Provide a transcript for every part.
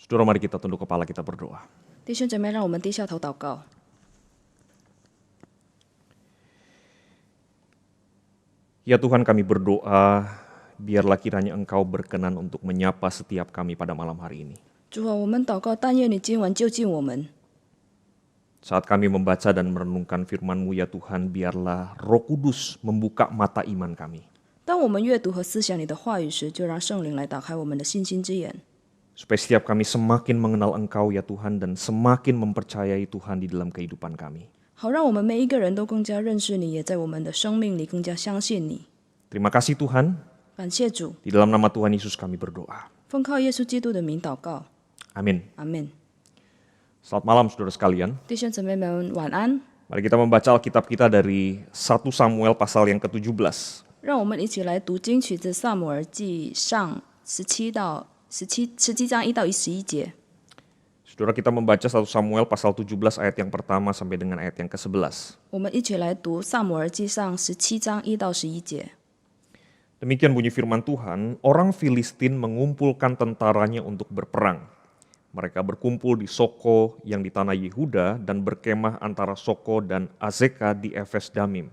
Saudara, mari kita tunduk kepala, kita berdoa. 弟兄姐妹，让我们低下头祷告。 Ya Tuhan, kami berdoa, biarlah kiranya Engkau berkenan untuk menyapa setiap kami pada malam hari ini. 主啊，我们祷告，但愿你今晚就近我们。 Saat kami membaca dan merenungkan firman-Mu ya Tuhan, biarlah Roh Kudus membuka mata iman kami. 当我们阅读和思想你的话语时，就让圣灵来打开我们的信心之眼， Supaya setiap kami semakin mengenal Engkau ya Tuhan dan semakin mempercayai Tuhan di dalam kehidupan kami. 好让我们每一个人都更加认识你，也在我们的生命里更加相信你。 Terima kasih Tuhan, 感谢主， di dalam nama Tuhan Yesus kami berdoa. 奉靠耶稣基督的名祷告， Amin. 阿门。 Selamat malam saudara sekalian. 弟兄姊妹们，晚安。 Mari kita membaca Alkitab kita dari 1 Samuel pasal yang ke-17. 让我们一起来读经曲自撒母耳记上17章1到11节。 Saudara, kita membaca 1 Samuel pasal 17 ayat yang pertama sampai dengan ayat yang ke-11. 我们一起来读撒母耳记上17章1到11节。 Demikian bunyi firman Tuhan, orang Filistin mengumpulkan tentaranya untuk berperang. Mereka berkumpul di Soko yang di tanah Yehuda dan berkemah antara Soko dan Azeka di Efes Damim.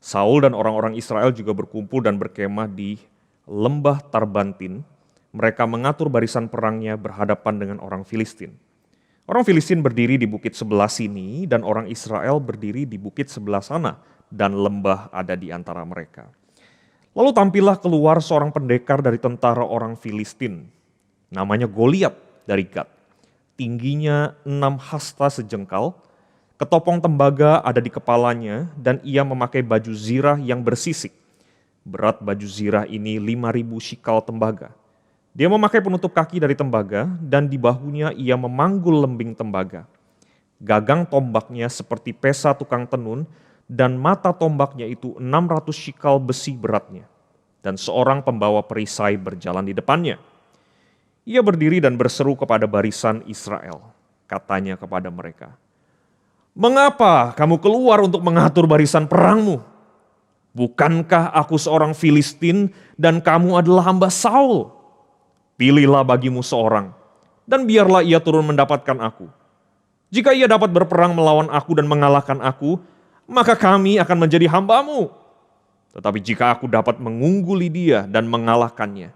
Saul dan orang-orang Israel juga berkumpul dan berkemah di lembah Tarbantin. Mereka mengatur barisan perangnya berhadapan dengan orang Filistin. Orang Filistin berdiri di bukit sebelah sini dan orang Israel berdiri di bukit sebelah sana dan lembah ada di antara mereka. Lalu tampillah keluar seorang pendekar dari tentara orang Filistin. Namanya Goliat dari Gat. Tingginya 6 hasta sejengkal, ketopong tembaga ada di kepalanya dan ia memakai baju zirah yang bersisik. Berat baju zirah ini 5.000 shikal tembaga. Dia memakai penutup kaki dari tembaga dan di bahunya ia memanggul lembing tembaga. Gagang tombaknya seperti pesa tukang tenun dan mata tombaknya itu 600 shikal besi beratnya. Dan seorang pembawa perisai berjalan di depannya. Ia berdiri dan berseru kepada barisan Israel. Katanya kepada mereka, "Mengapa kamu keluar untuk mengatur barisan perangmu? Bukankah aku seorang Filistin dan kamu adalah hamba Saul? Pilihlah bagimu seorang, dan biarlah ia turun mendapatkan aku. Jika ia dapat berperang melawan aku dan mengalahkan aku, maka kami akan menjadi hambamu. Tetapi jika aku dapat mengungguli dia dan mengalahkannya,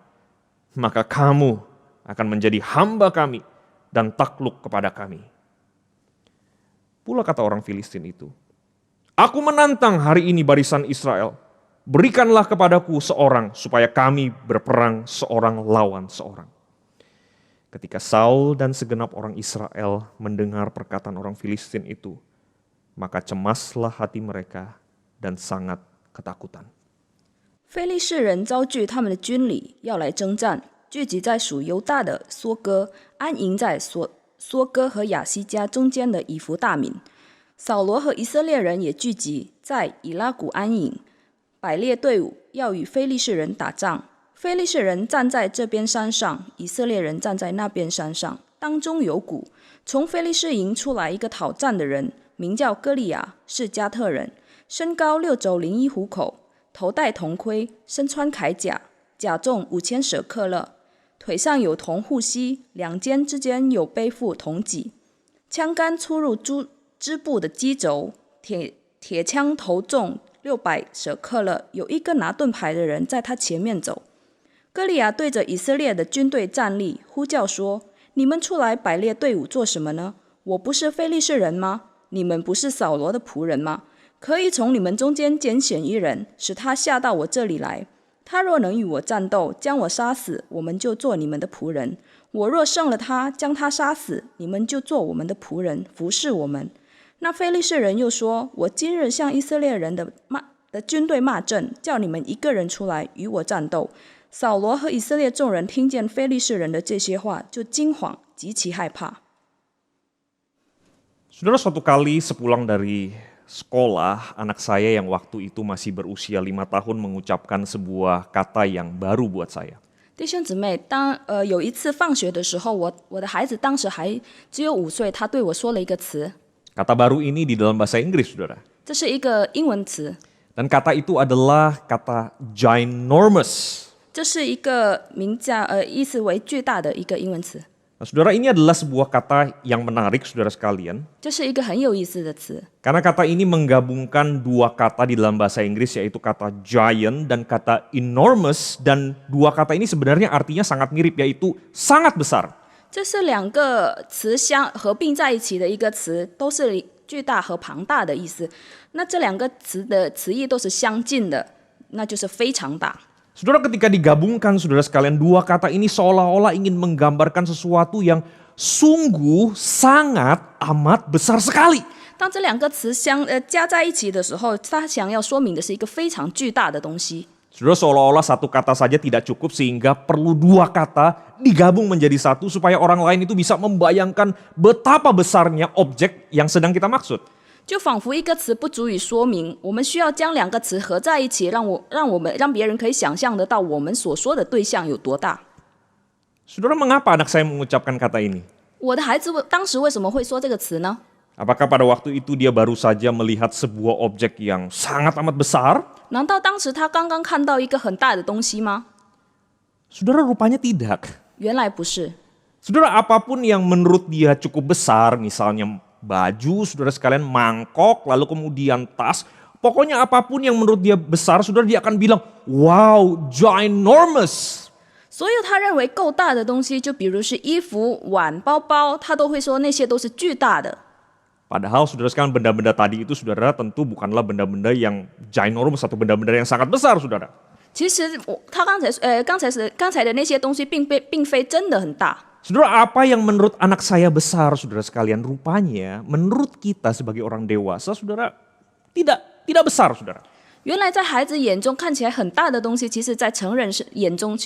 maka kamu akan menjadi hamba kami dan takluk kepada kami." Pula kata orang Filistin itu, "Aku menantang hari ini barisan Israel. Berikanlah kepadaku seorang supaya kami berperang seorang lawan seorang." Ketika Saul dan segenap orang Israel mendengar perkataan orang Filistin itu, maka cemaslah hati mereka dan sangat ketakutan. 非利士人招聚他们的军旅，要来征战，聚集在属犹大的梭哥，安营在梭哥和亚西家中间的以弗大民。扫罗和以色列人也聚集在以拉谷安营，摆列队伍，要与非利士人打仗。非利士人站在这边山上，以色列人站在那边山上，当中有谷。从非利士营出来一个讨战的人，名叫歌利亚，是加特人，身高6肘01虎口，头戴铜盔，身穿铠甲，甲重5000舍克勒，腿上有铜护膝，两肩之间有背负铜戟，枪杆出入织布的机轴，铁枪头重600舍克勒，有一个拿盾牌的人在他前面走。歌利亚对着以色列的军队站立，呼叫说：“你们出来摆列队伍做什么呢？我不是非利士人吗？你们不是扫罗的仆人吗？可以从你们中间拣选一人，使他下到我这里来。他若能与我战斗，将我杀死，我们就做你们的仆人；我若胜了他，将他杀死，你们就做我们的仆人，服侍我们。”那非利士人又说：“我今日向以色列人的军队骂阵，叫你们一个人出来与我战斗。”扫罗和以色列众人听见非利士人的这些话，就惊惶，极其害怕。 Saudara, suatu kali sepulang dari sekolah, anak saya yang waktu itu masih berusia 5 tahun mengucapkan sebuah kata yang baru buat saya. 弟兄姊妹，有一次放学的时候，我的孩子当时还只有5岁，他对我说了一个词。 Kata baru ini di dalam bahasa Inggris, saudara. 这是一个英文词。 Dan kata itu adalah kata ginormous. 这是一个意思为巨大的一个英文词。Nah, saudara, ini adalah sebuah kata yang menarik, saudara sekalian. 这是一个很有意思的词， Karena kata ini menggabungkan dua kata di dalam bahasa Inggris, yaitu kata giant dan kata enormous. Dan dua kata ini sebenarnya artinya sangat mirip, yaitu sangat besar. 这是两个词合并在一起的一个词，都是巨大和庞大的意思。那这两个词的词义都是相近的，那就是非常大。 Saudara, ketika digabungkan, saudara sekalian, dua kata ini seolah-olah ingin menggambarkan sesuatu yang sungguh sangat amat besar sekali. 当这两个词加在一起的时候，它想要说明的是一个非常巨大的东西。 Saudara, seolah-olah satu kata saja tidak cukup sehingga perlu dua kata digabung menjadi satu supaya orang lain itu bisa membayangkan betapa besarnya objek yang sedang kita maksud. 就仿佛一个词不足以说明，我们需要将两个词合在一起，让别人可以想象得到我们所说的对象有多大。 Saudara, mengapa anak saya mengucapkan kata ini? 我的孩子当时为什么会说这个词呢？ Apakah pada waktu itu dia baru saja melihat sebuah objek yang sangat amat besar? 难道当时他刚刚看到一个很大的东西吗？ Saudara, rupanya tidak. 原来不是。 Saudara, apapun yang menurut dia cukup besar, misalnya baju, saudara sekalian, mangkok, lalu kemudian tas. Pokoknya apapun yang menurut dia besar, saudara, dia akan bilang, wow, ginormous. 所有他认为够大的东西，就比如是衣服、碗、包包，他都会说那些都是巨大的。 Padahal saudara sekalian, benda-benda tadi itu, saudara, tentu bukanlah benda-benda yang ginormous atau benda-benda yang sangat besar, saudara. 其实他刚才的那些东西并非真的很大。 Saudara, apa yang menurut anak saya besar, saudara sekalian, rupanya menurut kita sebagai orang dewasa, saudara, tidak besar, saudara. 原来在孩子眼中看起来很大的东西，其实在成人眼中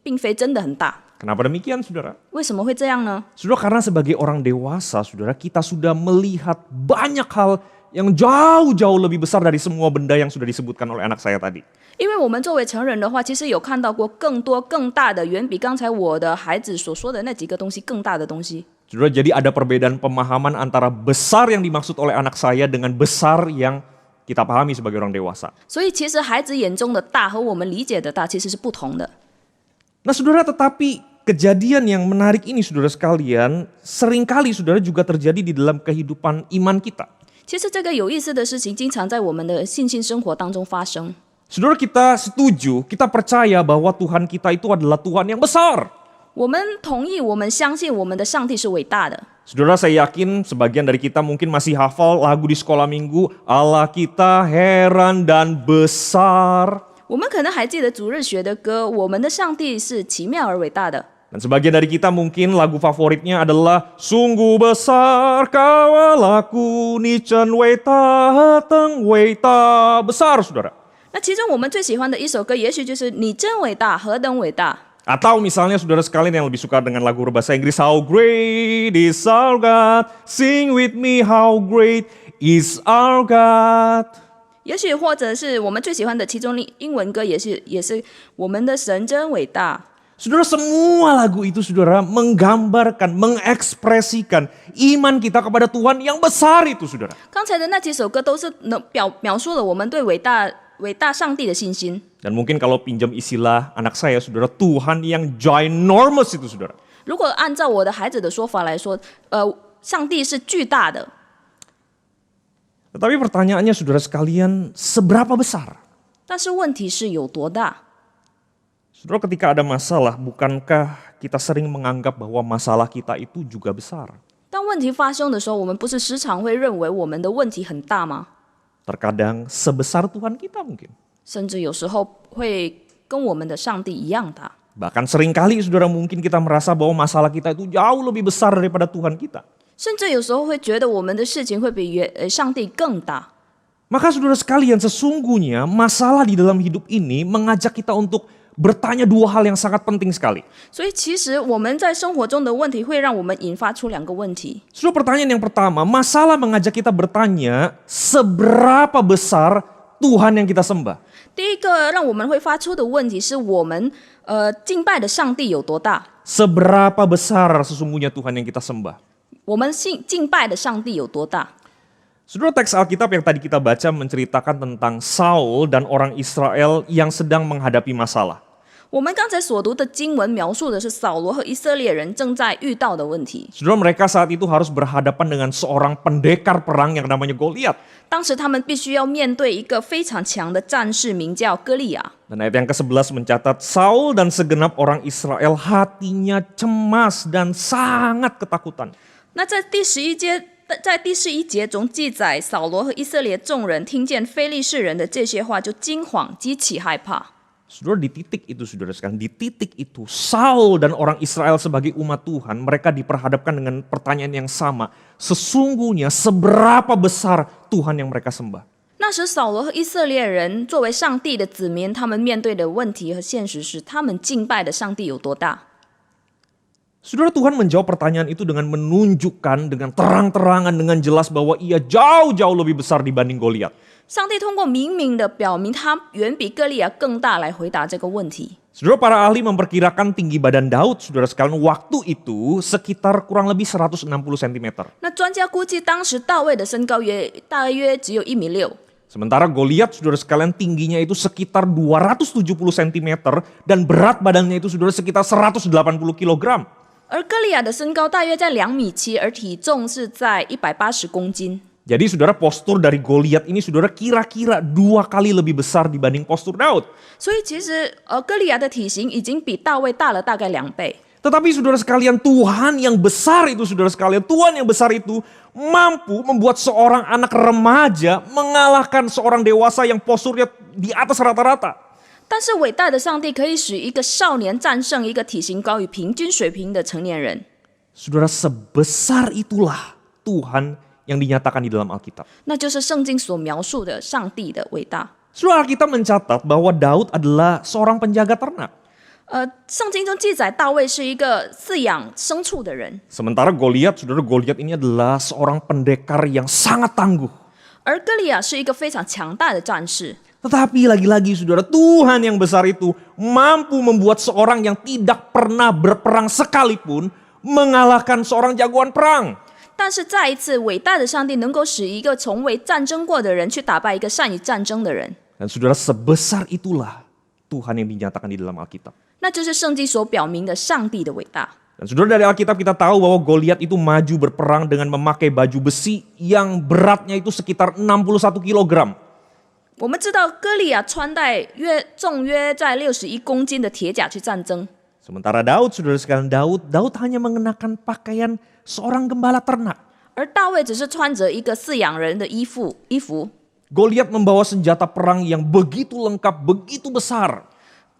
并非真的很大。 Kenapa demikian, saudara? 为什么会这样呢？ Saudara, karena sebagai orang dewasa, saudara, kita sudah melihat banyak hal yang jauh-jauh lebih besar dari semua benda yang sudah disebutkan oleh anak saya tadi. 因为我们作为成人的话，其实有看到过更多更大的，远比刚才我的孩子所说的那几个东西更大的东西。 Saudara, jadi ada perbedaan pemahaman antara besar yang dimaksud oleh anak saya dengan besar yang kita pahami sebagai orang dewasa. 所以其实孩子眼中的大和我们理解的大其实是不同的。 Nah, saudara, tetapi kejadian yang menarik ini, saudara sekalian, seringkali, saudara, juga terjadi di dalam kehidupan iman kita. 其实这个有意思的事情，经常在我们的信心生活当中发生。 Saudara, kita setuju, kita percaya bahwa Tuhan kita itu adalah Tuhan yang besar. 我们同意，我们相信我们的上帝是伟大的。 Saudara, saya yakin sebagian dari kita mungkin masih hafal lagu di sekolah minggu, Allah kita heran dan besar. 我们可能还记得主日学的歌，我们的上帝是奇妙而伟大的。 Dan sebagian dari kita mungkin lagu favoritnya adalah Sungguh besar kau Allahku, ni chen wei ta teng wei ta. Besar, saudara. 那其中我们最喜欢的一首歌，也许就是“你真伟大，何等伟大”。 Atau misalnya saudara sekalian yang lebih suka dengan lagu berbahasa Inggris, How great is our God, sing with me, how great is our God. 也许或者是我们最喜欢的其中英文歌，也是我们的神真伟大。 Saudara, semua lagu itu, saudara, menggambarkan, mengekspresikan iman kita kepada Tuhan yang besar itu, saudara. 刚才的那几首歌都是描述了我们对伟大上帝的信心。 Dan mungkin kalau pinjam istilah anak saya, saudara, Tuhan yang ginormous itu, saudara. 如果按照我的孩子的说法来说，上帝是巨大的。 Tetapi pertanyaannya, saudara sekalian, seberapa besar? 但是问题是有多大？ Saudara, ketika ada masalah, bukankah kita sering menganggap bahwa masalah kita itu juga besar? 当问题发生的时候，我们不是时常会认为我们的问题很大吗？ Terkadang sebesar Tuhan kita mungkin. 甚至有时候会跟我们的上帝一样大。 Bahkan seringkali, saudara, mungkin kita merasa bahwa masalah kita itu jauh lebih besar daripada Tuhan kita. 甚至有时候会觉得我们的事情会比上帝更大。 Maka saudara sekalian, sesungguhnya masalah di dalam hidup ini mengajak kita untuk bertanya dua hal yang sangat penting sekali. 所以其实我们在生活中的问题会让我们引发出两个问题。 Saudara, pertanyaan yang pertama, masalah mengajak kita bertanya seberapa besar Tuhan yang kita sembah. 第一个让我们会发出的问题是我们敬拜的上帝有多大？ Seberapa besar sesungguhnya Tuhan yang kita sembah. 我们敬拜的上帝有多大？ Saudara, teks Alkitab yang tadi kita baca menceritakan tentang Saul dan orang Israel yang sedang menghadapi masalah. 我们刚才所读的经文描述的是扫罗和以色列人正在遇到的问题。Saudara, mereka saat itu harus berhadapan dengan seorang pendekar perang yang namanya Goliat. 当时他们必须要面对一个非常强的战士，名叫歌利亚。 Dan ayat yang ke-11 mencatat Saul dan segenap orang Israel hatinya cemas dan sangat ketakutan. 那在第11节中记载，扫罗和以色列众人听见非利士人的这些话，就惊慌，极其害怕。 Saudara, di titik itu saudara sekalian, di titik itu Saul dan orang Israel sebagai umat Tuhan, mereka diperhadapkan dengan pertanyaan yang sama. Sesungguhnya seberapa besar Tuhan yang mereka sembah? 那时扫罗和以色列人作为上帝的子民，他们面对的问题和现实是，他们敬拜的上帝有多大？ Saudara, Tuhan menjawab pertanyaan itu dengan menunjukkan dengan terang-terangan, dengan jelas bahwa ia jauh-jauh lebih besar dibanding Goliat. 上帝通过明明的表明他远比歌利亚更大来回答这个问题。 Saudara, para ahli memperkirakan tinggi badan Daud, saudara sekalian, waktu itu sekitar kurang lebih 160 cm. 那专家估计当时大卫的身高大约只有1.6米。 Sementara Goliat, saudara sekalian, tingginya itu sekitar 270 cm dan berat badannya itu saudara sekitar 180 kg. 而歌利亚的身高大约在2.7米，而体重是在180公斤。 Jadi saudara, postur dari Goliat ini saudara kira-kira 2 kali lebih besar dibanding postur Daud. 所以其实歌利亚的体型已经比大卫大了大概2倍。 Tetapi saudara sekalian, Tuhan yang besar itu saudara sekalian, Tuhan yang besar itu mampu membuat seorang anak remaja mengalahkan seorang dewasa yang posturnya di atas rata-rata. 但是伟大的上帝可以使一个少年战胜一个体型高于平均水平的成年人。 Saudara, sebesar itulah Tuhan yang dinyatakan di dalam Alkitab. 那就是圣经所描述的上帝的伟大。 Saudara, Alkitab mencatat bahwa Daud adalah seorang penjaga ternak. 圣经中记载大卫是一个饲养牲畜的人， Sementara Goliat, saudara, Goliat ini adalah seorang pendekar yang sangat tangguh. 而歌利亚是一个非常强大的战士。 Tetapi lagi-lagi saudara, Tuhan yang besar itu mampu membuat seorang yang tidak pernah berperang sekalipun mengalahkan seorang jagoan perang. 但是再一次，伟大的上帝能够使一个从未战争过的人去打败一个善于战争的人， Dan saudara, sebesar itulah Tuhan yang dinyatakan di dalam Alkitab. 那就是圣经所表明的上帝的伟大。 Dan saudara, dari Alkitab kita tahu bahwa Goliat itu maju berperang dengan memakai baju besi yang beratnya itu sekitar 61 kg. 我们知道歌利亚穿戴重约在61公斤的铁甲去战争， Sementara Daud, saudara sekalian, Daud hanya mengenakan pakaian seorang gembala ternak. 而大卫只是穿着一个饲养人的衣服。 Goliat membawa senjata perang yang begitu lengkap, begitu besar.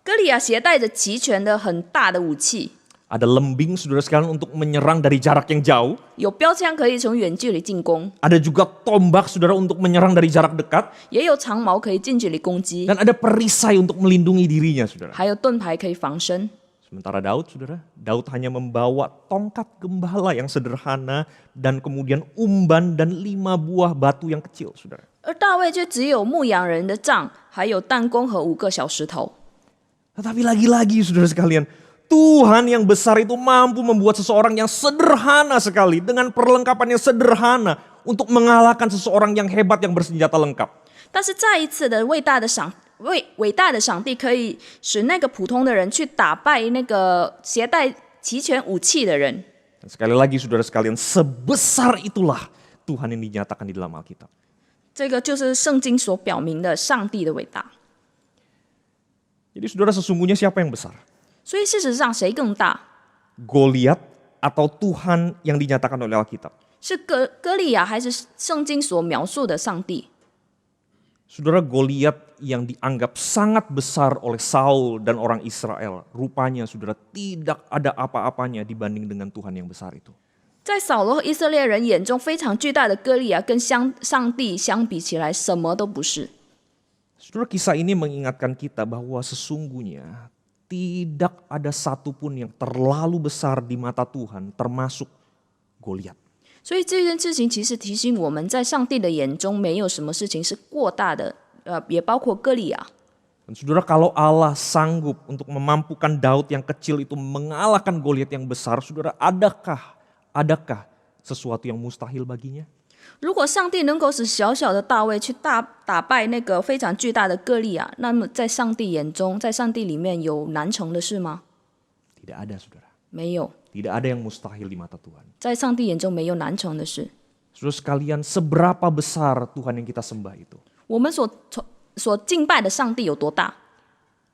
歌利亚携带着齐全的很大的武器， Ada lembing, saudara sekalian, untuk menyerang dari jarak yang jauh. 有标枪可以从远距离进攻， Ada juga tombak, saudara, untuk menyerang dari jarak dekat. 也有长矛可以近距离攻击， Dan ada perisai untuk melindungi dirinya, saudara. 还有盾牌可以防身。 Sementara Daud, saudara, Daud hanya membawa tongkat gembala yang sederhana dan kemudian umban dan 5 buah batu yang kecil, saudara. 而大卫却只有牧羊人的杖，还有弹弓和5个小石头。 Tetapi lagi-lagi, saudara sekalian, Tuhan yang besar itu mampu membuat seseorang yang sederhana sekali dengan perlengkapan yang sederhana untuk mengalahkan seseorang yang hebat yang bersenjata lengkap. 但是再一次的伟大的上帝可以使那个普通的人去打败那个携带齐全武器的人。 Dan sekali lagi, saudara sekalian, sebesar itulah Tuhan yang dinyatakan di dalam Alkitab. 这个就是圣经所表明的上帝的伟大。 Jadi saudara, sesungguhnya siapa yang besar? 所以事实上，谁更大？ Goliat atau Tuhan yang dinyatakan oleh Alkitab? 是歌利亚，还是圣经所描述的上帝？ Saudara, Goliat yang dianggap sangat besar oleh Saul dan orang Israel, rupanya saudara tidak ada apa-apanya dibanding dengan Tuhan yang besar itu. 在扫罗和以色列人眼中非常巨大的歌利亚，跟上帝相比起来，什么都不是。 Saudara, kisah ini mengingatkan kita bahwa sesungguhnya tidak ada satupun yang terlalu besar di mata Tuhan, termasuk Goliat. 所以这件事情其实提醒我们，在上帝的眼中，没有什么事情是过大的，也包括歌利亚。 Dan saudara, kalau Allah sanggup untuk memampukan Daud yang kecil itu mengalahkan Goliat yang besar, saudara, adakah sesuatu yang mustahil baginya? 如果上帝能够使小小的大卫去打败那个非常巨大的歌利亚，那么在上帝眼中，在上帝里面有难成的事吗？ Tidak ada, saudara. 没有， Tidak ada yang mustahil di mata Tuhan. 在上帝眼中没有难成的事。 Saudara sekalian, seberapa besar Tuhan yang kita sembah itu? 我们所敬拜的上帝有多大？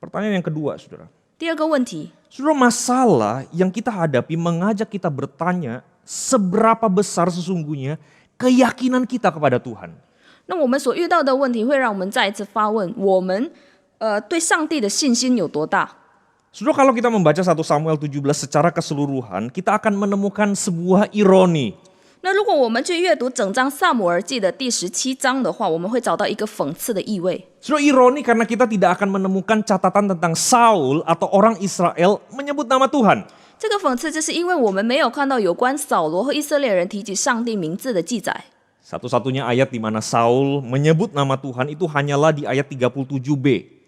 Pertanyaan yang kedua, saudara. 第二个问题， Saudara, masalah yang kita hadapi mengajak kita bertanya seberapa besar sesungguhnya keyakinan kita kepada Tuhan. 那我们所遇到的问题会让我们再一次发问：我们对上帝的信心有多大？ Saudara, kalau kita membaca 1 Samuel 17 secara keseluruhan, kita akan menemukan sebuah ironi. 那如果我们去阅读整章撒母耳记的第17章的话，我们会找到一个讽刺的意味。 Saudara, ironi karena kita tidak akan menemukan catatan tentang Saul atau orang Israel menyebut nama Tuhan. 这个讽刺就是因为我们没有看到有关扫罗和以色列人提起上帝名字的记载。 Satu-satunya ayat di mana Saul menyebut nama Tuhan itu hanyalah di ayat 37b.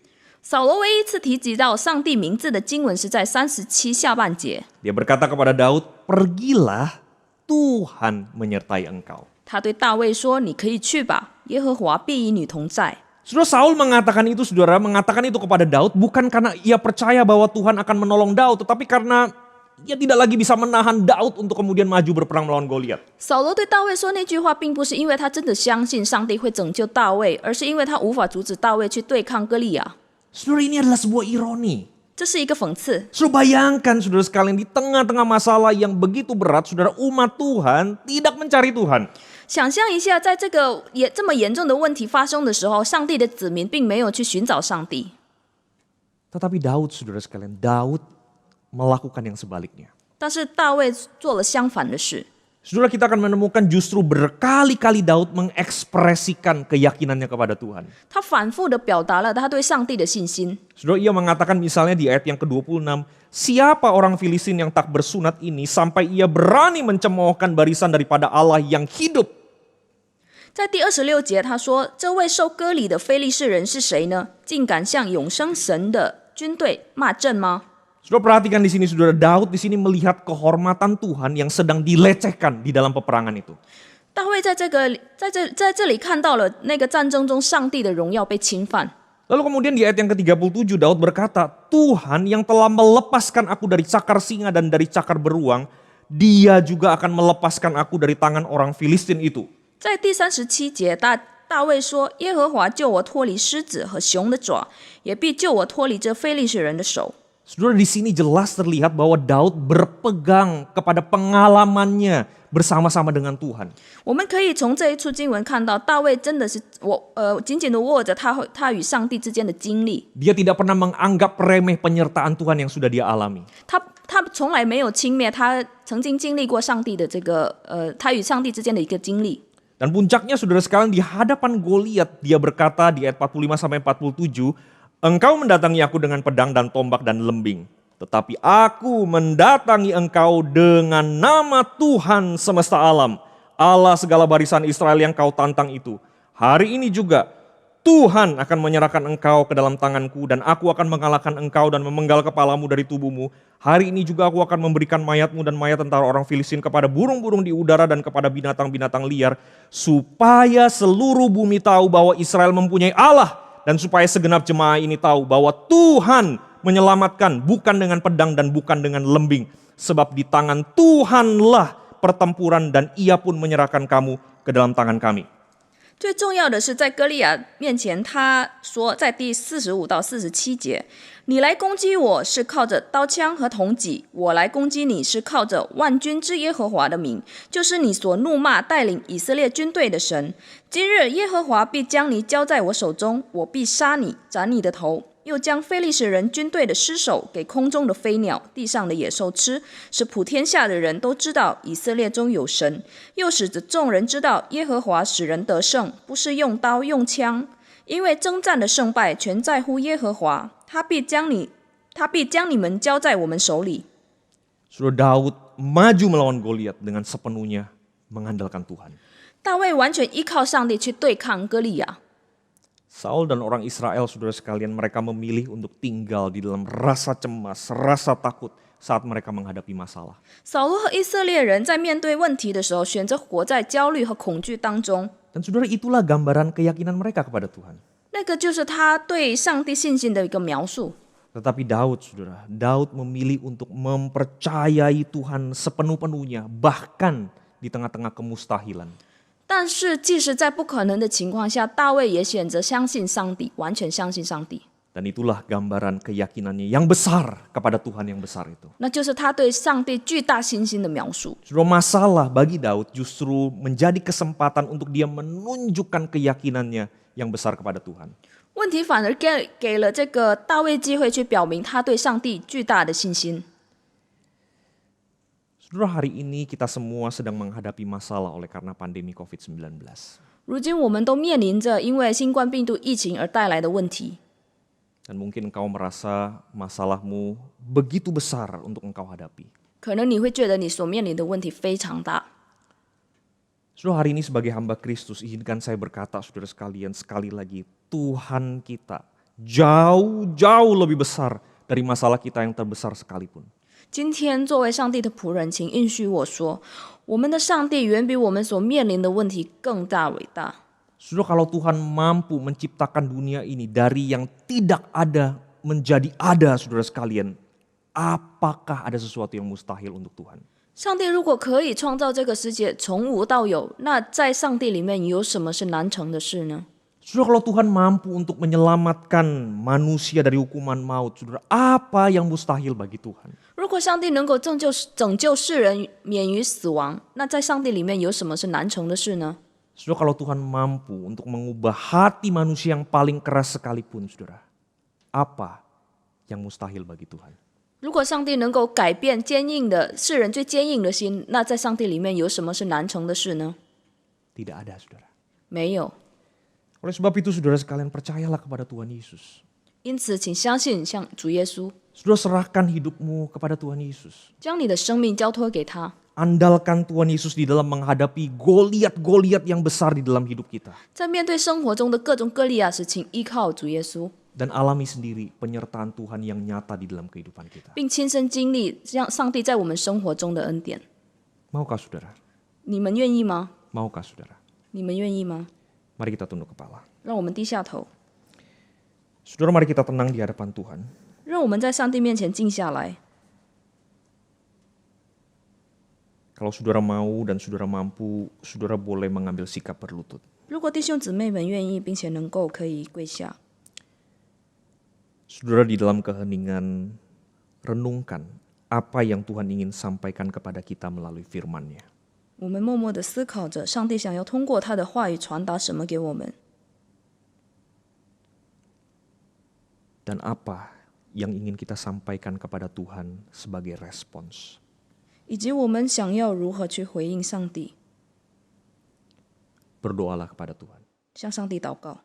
扫罗唯一一次提及到上帝名字的经文是在37下半节。 Dia berkata kepada Daud, "Pergilah, Tuhan menyertai engkau." 他对大卫说：“你可以去吧，耶和华必与你同在。” Saudara, Saul mengatakan itu, saudara, mengatakan itu kepada Daud bukan karena ia percaya bahwa Tuhan akan menolong Daud, tetapi karena ia tidak lagi bisa menahan Daud untuk kemudian maju berperang melawan Goliat. 扫罗对大卫说那句话，并不是因为他真的相信上帝会拯救大卫，而是因为他无法阻止大卫去对抗歌利亚。 Saudara, ini adalah sebuah ironi. 这是一个讽刺。 Saudara, bayangkan saudara sekalian di tengah-tengah masalah yang begitu berat, saudara, umat Tuhan tidak mencari Tuhan. 想象一下，在这个这么严重的问题发生的时候，上帝的子民并没有去寻找上帝。 Tetapi Daud, saudara sekalian, Daud melakukan yang sebaliknya. 但是大卫做了相反的事。 Saudara, kita akan menemukan justru berkali-kali Daud mengekspresikan keyakinannya kepada Tuhan. 他反复的表达了他对上帝的信心。 Saudara, ia mengatakan misalnya di ayat yang ke-26, "Siapa orang Filistin yang tak bersunat ini sampai ia berani mencemoohkan barisan daripada Allah yang hidup?" 在第26节，他说：“这位受割礼的非利士人是谁呢？竟敢向永生神的军队骂阵吗？” Saudara, perhatikan di sini, saudara, Daud di sini melihat kehormatan Tuhan yang sedang dilecehkan di dalam peperangan itu. 大卫在这里看到了那个战争中上帝的荣耀被侵犯。 Lalu kemudian di ayat yang ke-37 Daud berkata, "Tuhan yang telah melepaskan aku dari cakar singa dan dari cakar beruang, Dia juga akan melepaskan aku dari tangan orang Filistin itu." 在第37节，大卫说：“耶和华救我脱离狮子和熊的爪，也必救我脱离这非利士人的手。” Saudara, di sini jelas terlihat bahwa Daud berpegang kepada pengalamannya bersama-sama dengan Tuhan. 我们可以从这一处经文看到，大卫真的是紧紧的握着他与上帝之间的经历。 Dia tidak pernah menganggap remeh penyertaan Tuhan yang sudah dia alami. 他从来没有轻蔑他曾经经历过上帝的他与上帝之间的一个经历。 Dan puncaknya, saudara sekalian, di hadapan Goliat dia berkata di ayat 45 sampai 47, "Engkau mendatangi aku dengan pedang dan tombak dan lembing. Tetapi aku mendatangi engkau dengan nama Tuhan semesta alam. Allah segala barisan Israel yang kau tantang itu. Hari ini juga Tuhan akan menyerahkan engkau ke dalam tanganku dan aku akan mengalahkan engkau dan memenggal kepalamu dari tubuhmu. Hari ini juga aku akan memberikan mayatmu dan mayat tentara orang Filistin kepada burung-burung di udara dan kepada binatang-binatang liar. Supaya seluruh bumi tahu bahwa Israel mempunyai Allah. Dan supaya segenap jemaah ini tahu bahwa Tuhan menyelamatkan bukan dengan pedang dan bukan dengan lembing. Sebab di tangan Tuhanlah pertempuran dan ia pun menyerahkan kamu ke dalam tangan kami." 最重要的是，在歌利亚面前，他说，在第45到47节，你来攻击我是靠着刀枪和铜戟，我来攻击你是靠着万军之耶和华的名，就是你所怒骂带领以色列军队的神。今日耶和华必将你交在我手中，我必杀你，斩你的头。又将非利士人军队的尸首给空中的飞鸟、地上的野兽吃，使普天下的人都知道以色列中有神，又使得众人知道耶和华使人得胜，不是用刀用枪，因为征战的胜败全在乎耶和华，他必将你们交在我们手里。 Saudara, Daud maju melawan Goliat dengan sepenuhnya mengandalkan Tuhan. 大卫完全依靠上帝去对抗歌利亚。Saul dan orang Israel, saudara sekalian, mereka memilih untuk tinggal di dalam rasa cemas, rasa takut saat mereka menghadapi masalah. 扫罗和以色列人在面对问题的时候，选择活在焦虑和恐惧当中。 Dan saudara, itulah gambaran keyakinan mereka kepada Tuhan. 那个就是他对上帝信心的一个描述。 Tetapi Daud, saudara, Daud memilih untuk mempercayai Tuhan sepenuh-penuhnya, bahkan di tengah-tengah kemustahilan. 但是，即使在不可能的情况下，大卫也选择相信上帝，完全相信上帝。 Dan itulah gambaran keyakinannya yang besar kepada Tuhan yang besar itu. 那就是他对上帝巨大信心的描述。 Saudara, masalah bagi Daud justru menjadi kesempatan untuk dia menunjukkan keyakinannya yang besar kepada Tuhan. 问题反而给了这个大卫机会去表明他对上帝巨大的信心。 Saudara, hari ini kita semua sedang menghadapi masalah oleh karena pandemi COVID-19. 如今我们都面临着因为新冠病毒疫情而带来的问题， Dan mungkin engkau merasa masalahmu begitu besar untuk engkau hadapi. 可能你会觉得你所面临的问题非常大。 Saudara, hari ini sebagai hamba Kristus, izinkan saya berkata, saudara sekalian, sekali lagi, Tuhan kita jauh lebih besar dari masalah kita yang terbesar sekalipun. 今天作为上帝的仆人，请允许我说，我们的上帝远比我们所面临的问题更大伟大。 Saudara, kalau Tuhan mampu menciptakan dunia ini dari yang tidak ada menjadi ada, saudara sekalian, apakah ada sesuatu yang mustahil untuk Tuhan? 上帝如果可以创造这个世界从无到有，那在上帝里面有什么是难成的事呢？ Saudara, kalau Tuhan mampu untuk menyelamatkan manusia dari hukuman maut, saudara, apa yang mustahil bagi Tuhan? 如果上帝能够拯救世人免于死亡，那在上帝里面有什么是难成的事呢？ Saudara, kalau Tuhan mampu untuk mengubah hati manusia yang paling keras sekalipun, saudara, apa yang mustahil bagi Tuhan? 如果上帝能够改变世人最坚硬的心，那在上帝里面有什么是难成的事呢？ Tidak ada, saudara. 没有。 Oleh sebab itu, saudara sekalian, percayalah kepada Tuhan Yesus. 因此，请相信像主耶稣， Saudara, serahkan hidupmu kepada Tuhan Yesus. 将你的生命交托给他， Andalkan Tuhan Yesus di dalam menghadapi Goliat-Goliat yang besar di dalam hidup kita. 在面对生活中的各种各利亚时，请依靠主耶稣， Dan alami sendiri penyertaan Tuhan yang nyata di dalam kehidupan kita. 并亲身经历让上帝在我们生活中的恩典。 Maukah saudara? 你们愿意吗？ Maukah saudara? 你们愿意吗？ Mari kita tunduk kepala. 让我们低下头， Saudara, mari kita tenang di hadapan Tuhan. 让我们在上帝面前静下来。 Kalau saudara mau dan saudara mampu, saudara boleh mengambil sikap berlutut. 如果弟兄姊妹们愿意，并且能够可以跪下， Saudara, di dalam keheningan, renungkan apa yang Tuhan ingin sampaikan kepada kita melalui firman-Nya. 我们默默的思考着，上帝想要通过他的话语传达什么给我们， Dan apa yang ingin kita sampaikan kepada Tuhan sebagai respons. 以及我们想要如何去回应上帝， Berdoalah kepada Tuhan. 向上帝祷告。